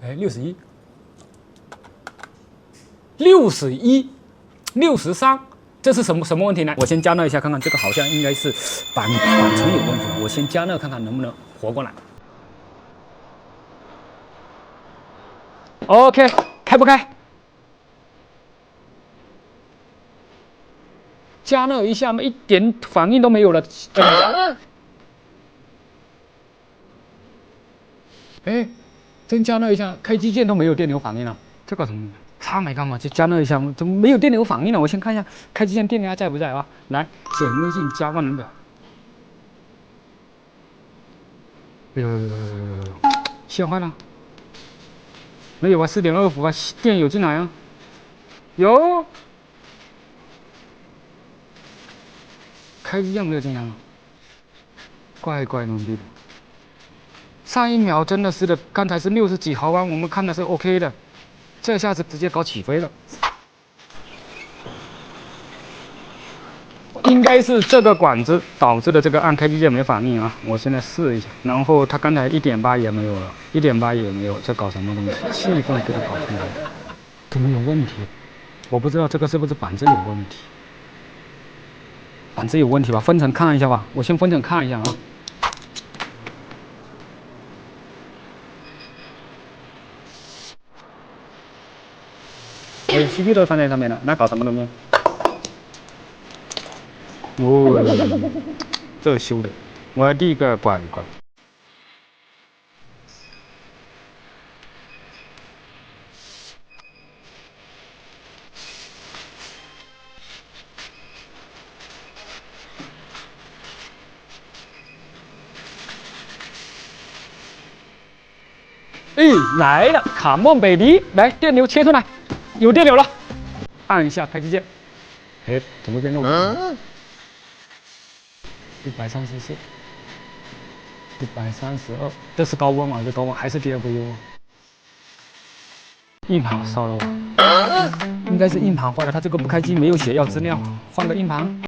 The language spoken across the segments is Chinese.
哎，61、61、63，这是什么问题呢？我先加热一下看看，这个好像应该是板层有问题。我先加热看看能不能活过来。OK， 开不开？加热一下，一点反应都没有了。哎，真加热一下，开机键都没有电流反应了，这搞什么？他没干嘛，就加热一下，怎么没有电流反应了？我先看一下开机键电流还在不在啊？来，显微镜加万能表。哎呦，线坏了。没有啊，4.2伏啊，电有进来啊。有。开机键没有进来啊？怪牛逼的。上一秒真的是的，刚才是60几毫安，我们看的是 OK 的，这下子直接搞起飞了。应该是这个管子导致的这个按开机键没反应啊！我现在试一下，然后它刚才1.8也没有了，1.8也没有，这搞什么东西？气氛给它搞出来的，怎么有问题？我不知道这个是不是板子有问题，板子有问题吧？分层看一下吧，我先分层看一下啊。哎 ，CPU 都放在上面了，那搞什么东西？哦，这修的，我第一个怪。哎，来了，卡梦baby，来，电流切出来，有电流了，按一下开机键。哎，怎么变肉？134，132，这是高温啊，这高温还是第二个温。硬盘烧了，应该是硬盘坏了，它这个不开机没有写要资料，换个硬盘，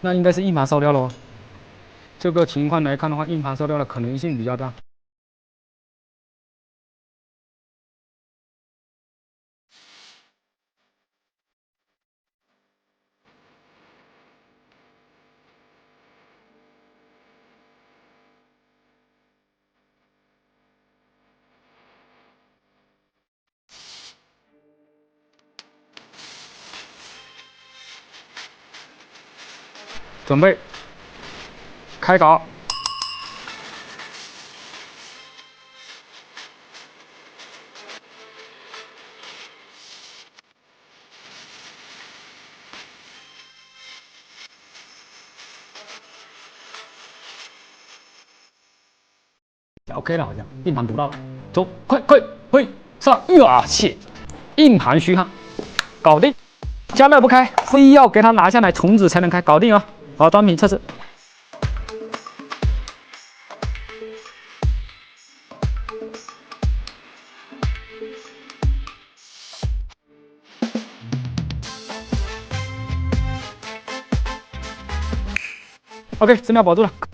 那应该是硬盘烧掉了。这个情况来看的话，硬盘烧掉的可能性比较大。准备开搞。OK 了，好像硬盘读到了，走，快，上！切，硬盘虚焊，搞定。加热不开，非要给它拿下来重置才能开，搞定啊！好，单品测试。OK，资料保住了，可。